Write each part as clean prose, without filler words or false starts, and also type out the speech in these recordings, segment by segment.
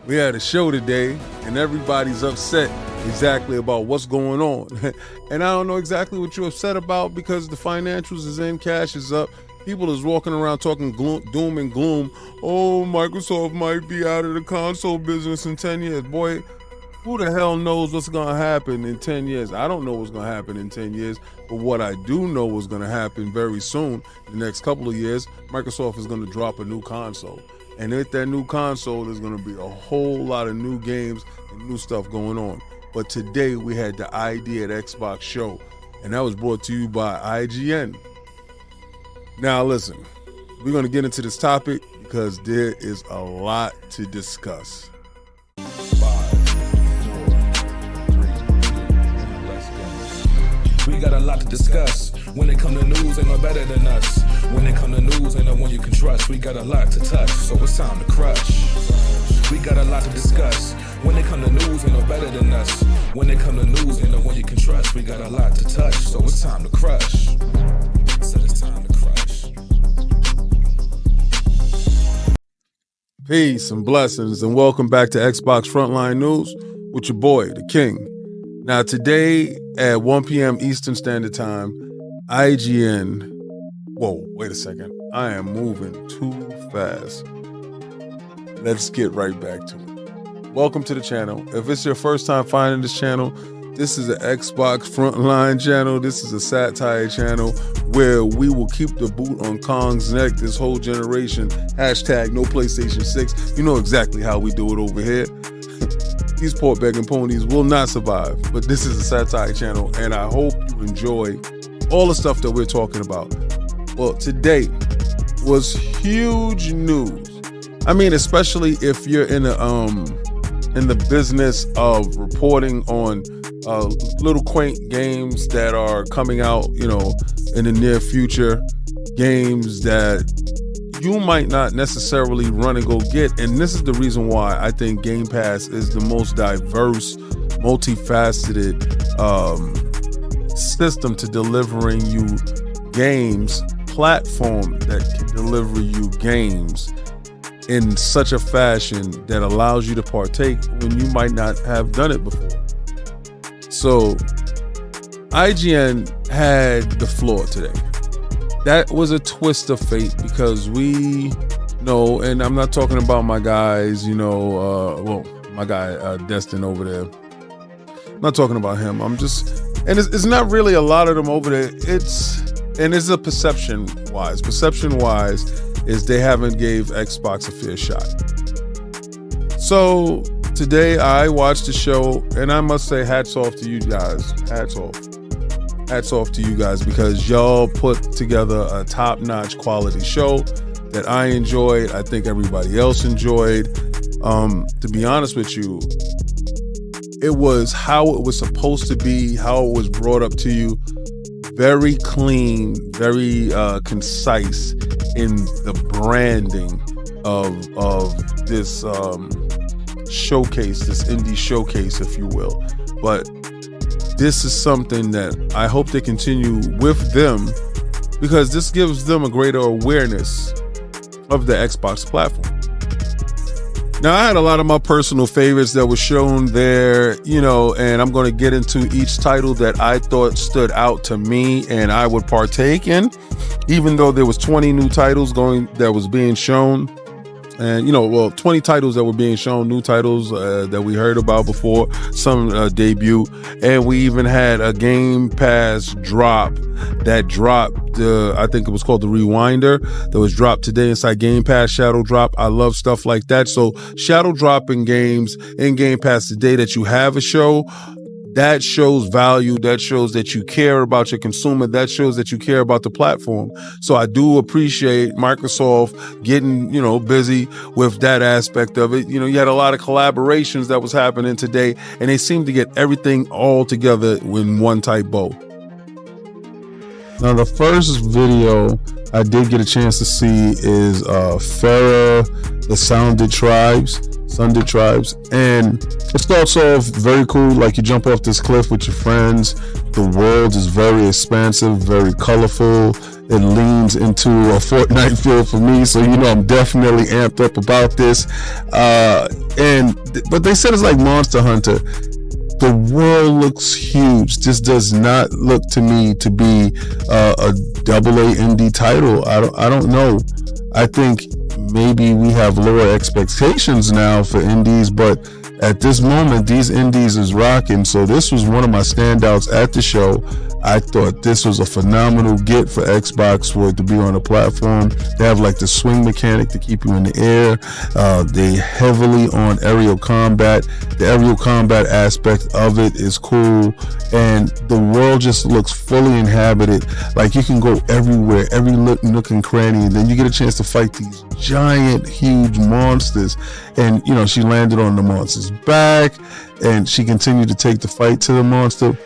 We had a show today, and everybody's upset exactly about what's going on. And I don't know exactly what you're upset about because the financials is in, cash is up. People is walking around talking doom and gloom. Oh, Microsoft might be out of the console business in 10 years. Boy, who the hell knows what's going to happen in 10 years? I don't know what's going to happen in 10 years, but what I do know is going to happen very soon, the next couple of years, Microsoft is going to drop a new console. And with that new console, there's going to be a whole lot of new games and new stuff going on. But today we had the ID&Xbox show, and that was brought to you by IGN. Now listen, we're going to get into this topic because there is a lot to discuss. 5, 4, 3, 2, 1, let's go. We got a lot to discuss. When it come to news, ain't no better than us. When it come to news, ain't no one you can trust. We got a lot to touch, so it's time to crush. We got a lot to discuss. When it come to news, ain't no better than us. When it come to news, ain't no one you can trust. We got a lot to touch, so it's time to crush. So it's time to crush. Peace and blessings, and welcome back to Xbox Frontline News with your boy, the King. Now today at 1 p.m. Eastern Standard Time, IGN. Whoa, wait a second. I am moving too fast. Let's get right back to it. Welcome to the channel. If it's your first time finding this channel, this is an Xbox Frontline channel. This is a satire channel where we will keep the boot on Kong's neck this whole generation. Hashtag no PlayStation 6. You know exactly how we do it over here. These pork begging ponies will not survive, but this is a satire channel, and I hope you enjoy all the stuff that we're talking about. Well, today was huge news. I mean, especially if you're in the business of reporting on little quaint games that are coming out, you know, in the near future, games that you might not necessarily run and go get. And this is the reason why I think Game Pass is the most diverse, multifaceted system to delivering you games, platform that can deliver you games in such a fashion that allows you to partake when you might not have done it before. So IGN had the floor today. That was a twist of fate because we know, and I'm not talking about my guys, you know, my guy Destin over there. I'm not talking about him. I'm just, and it's not really a lot of them over there. It's a perception wise. Perception wise is they haven't gave Xbox a fair shot. So today I watched the show, and I must say hats off to you guys. Hats off to you guys because y'all put together a top-notch quality show that I enjoyed. I think everybody else enjoyed. To be honest with you, it was how it was supposed to be, how it was brought up to you. Very clean, very concise in the branding of this showcase, this indie showcase, if you will. But this is something that I hope they continue with them because this gives them a greater awareness of the Xbox platform. Now, I had a lot of my personal favorites that were shown there, you know, and I'm going to get into each title that I thought stood out to me and I would partake in, even though there was 20 new titles that was being shown. And, you know, well, 20 titles that were being shown, new titles that we heard about before, some debut. And we even had a Game Pass drop that dropped, I think it was called the Rewinder, that was dropped today inside Game Pass, Shadow Drop. I love stuff like that. So Shadow dropping games in Game Pass today that you have a show, that shows value. That shows that you care about your consumer. That shows that you care about the platform. So I do appreciate Microsoft getting, you know, busy with that aspect of it. You know, you had a lot of collaborations that was happening today, and they seemed to get everything all together in one tight bow. Now, the first video I did get a chance to see is Farah, the Sundered Tribes, and it starts off very cool, like you jump off this cliff with your friends. The world is very expansive, very colorful. It leans into a Fortnite feel for me, so you know I'm definitely amped up about this. And but they said it's like Monster Hunter. The world looks huge. This does not look to me to be a AA indie title. I don't know. I think maybe we have lower expectations now for indies, but at this moment, these indies is rocking. So this was one of my standouts at the show. I thought this was a phenomenal get for Xbox for it to be on the platform. They have like the swing mechanic to keep you in the air. They heavily on aerial combat. The aerial combat aspect of it is cool. And the world just looks fully inhabited. Like you can go everywhere, every nook and cranny. And then you get a chance to fight these giant, huge monsters. And, you know, she landed on the monster's back and she continued to take the fight to the monster.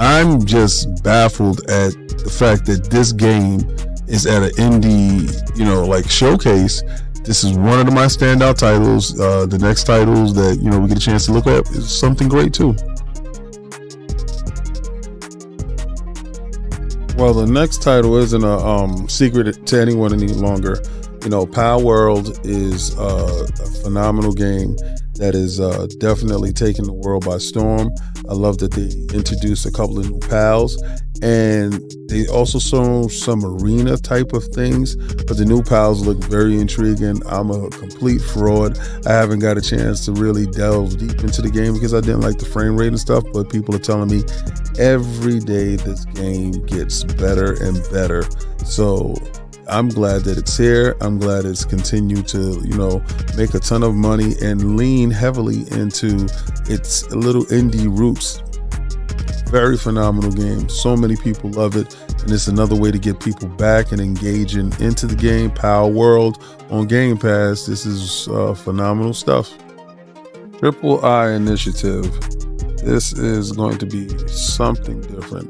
I'm just baffled at the fact that this game is at an indie, you know, like showcase. This is one of my standout titles. The next titles that, you know, we get a chance to look at is something great too. Well, the next title isn't a secret to anyone any longer. You know, Pal World is a phenomenal game that is definitely taking the world by storm. I love that they introduced a couple of new pals, and they also show some arena type of things, but the new pals look very intriguing. I'm a complete fraud. I haven't got a chance to really delve deep into the game because I didn't like the frame rate and stuff, but people are telling me every day this game gets better and better. So I'm glad that it's here. I'm glad it's continued to, you know, make a ton of money and lean heavily into its little indie roots. Very phenomenal game. So many people love it, and it's another way to get people back and engaging into the game. Pal World on Game Pass. This is phenomenal stuff. Triple I Initiative. This is going to be something different.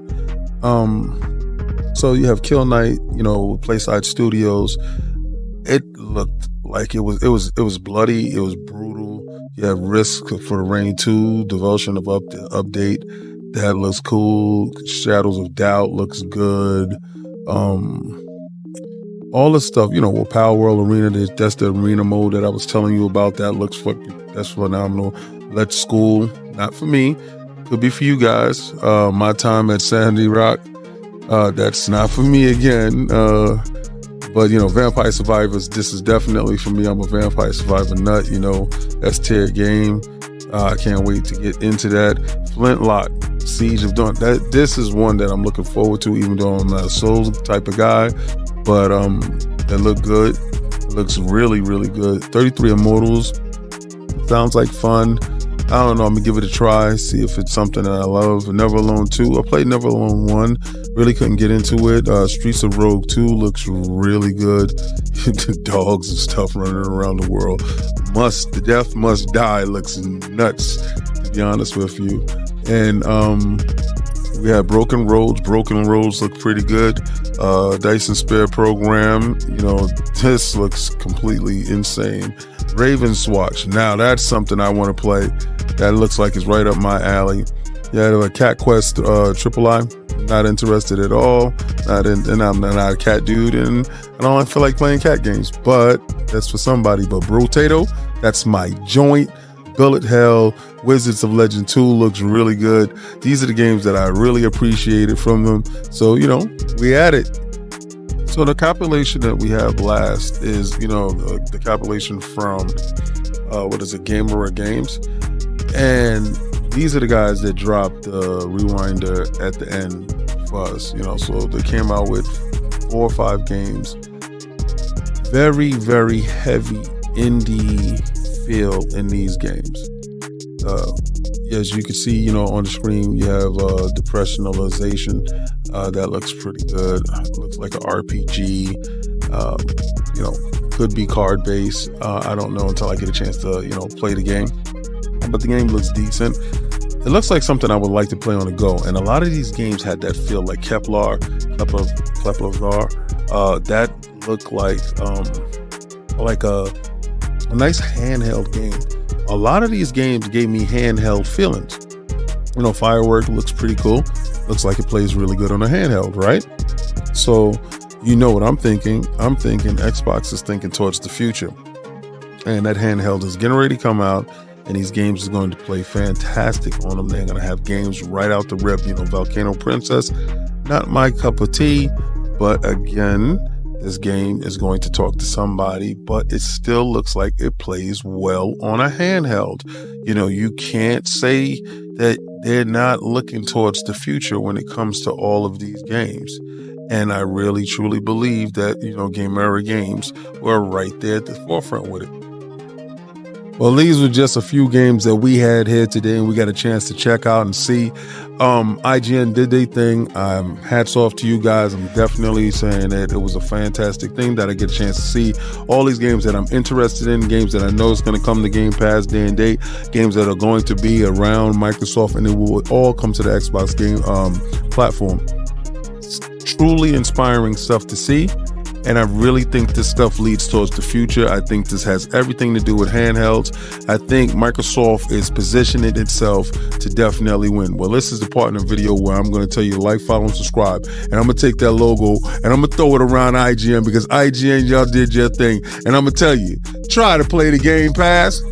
So you have Kill Knight, you know, Playside Studios. It looked like it was bloody, it was brutal. You have Risk for the Rain 2, Devotion of Update. That looks cool. Shadows of Doubt looks good. All the stuff, you know, with Power World Arena, that's the arena mode that I was telling you about. That's phenomenal. Let's School, not for me. Could be for you guys. My time at Sandy Rock. That's not for me again. But, you know, Vampire Survivors, this is definitely for me. I'm a Vampire Survivor nut, you know. That's tier game. I can't wait to get into that. Flintlock, Siege of Dawn. This is one that I'm looking forward to, even though I'm not a Souls type of guy. But that looked good. It looks really, really good. 33 Immortals. Sounds like fun. I don't know. I'm going to give it a try, see if it's something that I love. Never Alone 2. I played Never Alone 1. Really couldn't get into it. Streets of Rogue 2 looks really good. The dogs and stuff running around the world. The Death Must Die looks nuts, to be honest with you. And we have Broken Roads. Broken Roads look pretty good. Dyson Spare Program. You know, this looks completely insane. Raven's Watch. Now that's something I want to play. That looks like it's right up my alley. Yeah, a Cat Quest Triple I. Not interested at all. And I'm not a cat dude, and I don't feel like playing cat games. But that's for somebody. But Brotato, that's my joint. Bullet Hell, Wizards of Legend 2 looks really good. These are the games that I really appreciated from them. So, you know, we at it. So the compilation that we have last is, you know, the compilation from, Gamer Games. And these are the guys that dropped the Rewinder at the end for us, you know. So they came out with 4 or 5 games. Very, very heavy indie feel in these games. As you can see, you know, on the screen, you have Depressionalization. That looks pretty good. Looks like an RPG. You know, could be card based. I don't know until I get a chance to, you know, play the game. But the game looks decent. It looks like something I would like to play on the go. And a lot of these games had that feel, like Kepler. That looked like a nice handheld game. A lot of these games gave me handheld feelings. You know, Firework looks pretty cool. Looks like it plays really good on a handheld, right? So, you know what I'm thinking. I'm thinking Xbox is thinking towards the future. And that handheld is getting ready to come out. and these games is going to play fantastic on them. They're going to have games right out the rip. Volcano Princess, not my cup of tea, but again, this game is going to talk to somebody, but it still looks like it plays well on a handheld. You can't say that they're not looking towards the future when it comes to all of these games. And I really, truly believe that, Gamera Games were right there at the forefront with it. Well, these were just a few games that we had here today, and we got a chance to check out and see. IGN did their thing. Hats off to you guys. I'm definitely saying that it was a fantastic thing that I get a chance to see all these games that I'm interested in, games that I know is going to come to Game Pass day and date, games that are going to be around Microsoft, and it will all come to the Xbox game platform. It's truly inspiring stuff to see. And I really think this stuff leads towards the future. I think this has everything to do with handhelds. I think Microsoft is positioning itself to definitely win. Well, this is the partner video where I'm going to tell you to like, follow, and subscribe. And I'm going to take that logo and I'm going to throw it around IGN, because IGN, y'all did your thing. And I'm going to tell you, try to play the Game Pass.